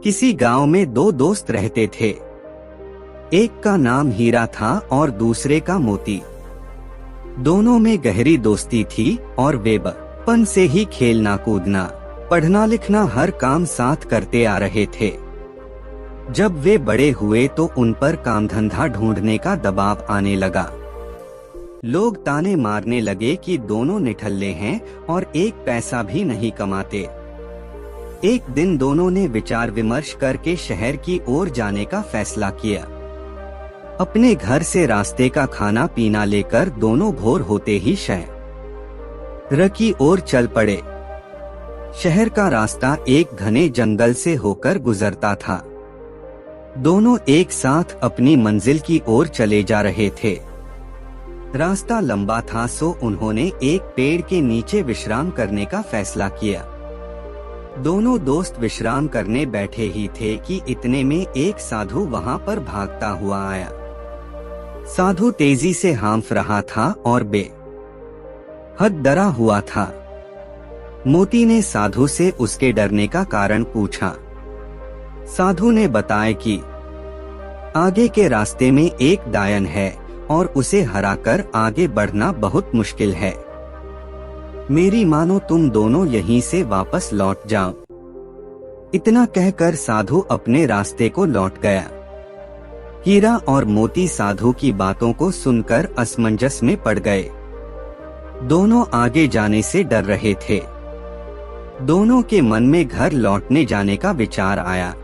किसी गांव में दो दोस्त रहते थे। एक का नाम हीरा था और दूसरे का मोती। दोनों में गहरी दोस्ती थी और वे बचपन से ही खेलना कूदना, पढ़ना लिखना हर काम साथ करते आ रहे थे। जब वे बड़े हुए तो उन पर काम धंधा ढूंढने का दबाव आने लगा। लोग ताने मारने लगे कि दोनों निठल्ले हैं और एक पैसा भी नहीं कमाते। एक दिन दोनों ने विचार विमर्श करके शहर की ओर जाने का फैसला किया। अपने घर से रास्ते का खाना पीना लेकर दोनों भोर होते ही शहर की ओर चल पड़े। शहर का रास्ता एक घने जंगल से होकर गुजरता था। दोनों एक साथ अपनी मंजिल की ओर चले जा रहे थे। रास्ता लंबा था सो उन्होंने एक पेड़ के नीचे विश्राम करने का फैसला किया। दोनों दोस्त विश्राम करने बैठे ही थे कि इतने में एक साधु वहां पर भागता हुआ आया। साधु तेजी से हाँफ रहा था और बेहद डरा हुआ था। मोती ने साधु से उसके डरने का कारण पूछा। साधु ने बताया कि आगे के रास्ते में एक डायन है और उसे हराकर आगे बढ़ना बहुत मुश्किल है। मेरी मानो तुम दोनों यहीं से वापस लौट जाओ। इतना कहकर साधु अपने रास्ते को लौट गया। हीरा और मोती साधु की बातों को सुनकर असमंजस में पड़ गए। दोनों आगे जाने से डर रहे थे। दोनों के मन में घर लौटने जाने का विचार आया,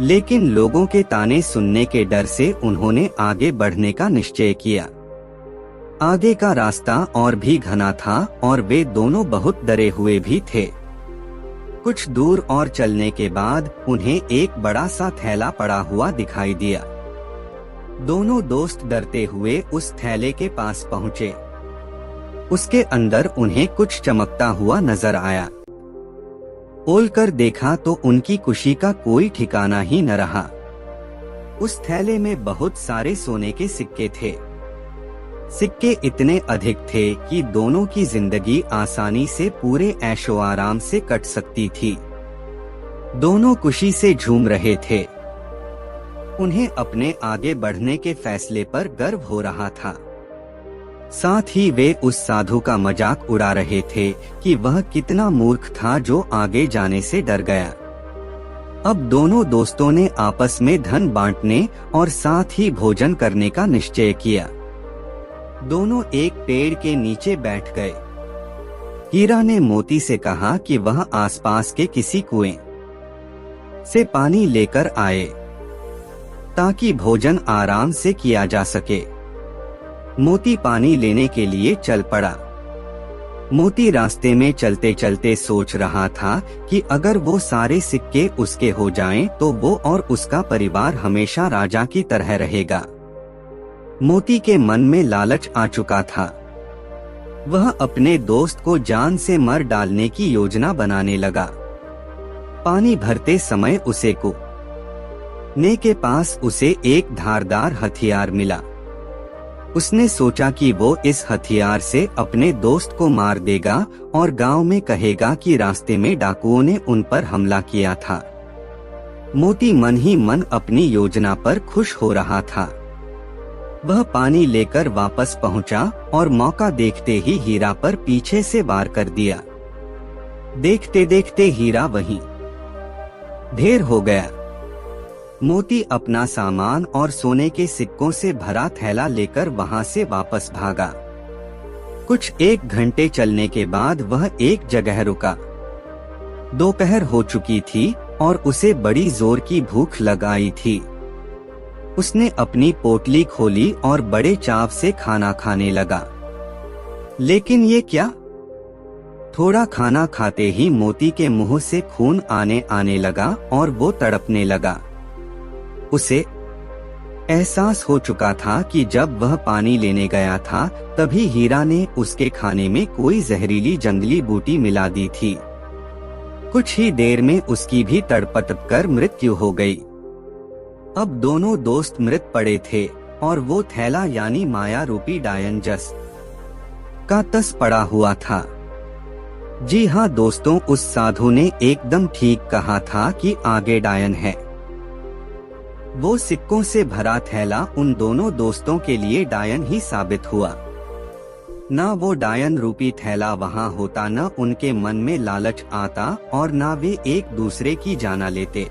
लेकिन लोगों के ताने सुनने के डर से उन्होंने आगे बढ़ने का निश्चय किया। आगे का रास्ता और भी घना था और वे दोनों बहुत डरे हुए भी थे। कुछ दूर और चलने के बाद उन्हें एक बड़ा सा थैला पड़ा हुआ दिखाई दिया। दोनों दोस्त डरते हुए उस थैले के पास पहुँचे। उसके अंदर उन्हें कुछ चमकता हुआ नजर आया। खोलकर देखा तो उनकी खुशी का कोई ठिकाना ही न रहा। उस थैले में बहुत सारे सोने के सिक्के थे। सिक्के इतने अधिक थे कि दोनों की जिंदगी आसानी से पूरे ऐशो आराम से कट सकती थी। दोनों खुशी से झूम रहे थे। उन्हें अपने आगे बढ़ने के फैसले पर गर्व हो रहा था। साथ ही वे उस साधु का मजाक उड़ा रहे थे कि वह कितना मूर्ख था जो आगे जाने से डर गया। अब दोनों दोस्तों ने आपस में धन बांटने और साथ ही भोजन करने का निश्चय किया। दोनों एक पेड़ के नीचे बैठ गए। हीरा ने मोती से कहा कि वह आसपास के किसी कुएं से पानी लेकर आए ताकि भोजन आराम से किया जा सके। मोती पानी लेने के लिए चल पड़ा। मोती रास्ते में चलते चलते सोच रहा था कि अगर वो सारे सिक्के उसके हो जाएं तो वो और उसका परिवार हमेशा राजा की तरह रहेगा। मोती के मन में लालच आ चुका था। वह अपने दोस्त को जान से मर डालने की योजना बनाने लगा। पानी भरते समय उसे कुएं के पास उसे एक धारदार हथियार मिला। उसने सोचा कि वो इस हथियार से अपने दोस्त को मार देगा और गांव में कहेगा कि रास्ते में डाकुओं ने उन पर हमला किया था। मोती मन ही मन अपनी योजना पर खुश हो रहा था। वह पानी लेकर वापस पहुंचा और मौका देखते ही हीरा पर पीछे से वार कर दिया। देखते देखते हीरा वहीं ढेर हो गया। मोती अपना सामान और सोने के सिक्कों से भरा थैला लेकर वहां से वापस भागा। कुछ 1 घंटे चलने के बाद वह एक जगह रुका। दोपहर हो चुकी थी और उसे बड़ी जोर की भूख लग आई थी। उसने अपनी पोटली खोली और बड़े चाव से खाना खाने लगा। लेकिन ये क्या? थोड़ा खाना खाते ही मोती के मुंह से खून आने लगा और वो तड़पने लगा। उसे एहसास हो चुका था कि जब वह पानी लेने गया था तभी हीरा ने उसके खाने में कोई जहरीली जंगली बूटी मिला दी थी। कुछ ही देर में उसकी भी तड़प कर मृत्यु हो गई। अब दोनों दोस्त मृत पड़े थे और वो थैला यानी माया रूपी डायन जस का तस पड़ा हुआ था। जी हाँ दोस्तों, उस साधु ने एकदम ठीक कहा था कि आगे डायन है। वो सिक्कों से भरा थैला उन दोनों दोस्तों के लिए डायन ही साबित हुआ। ना वो डायन रूपी थैला वहाँ होता, न उनके मन में लालच आता और ना वे एक दूसरे की जाना लेते।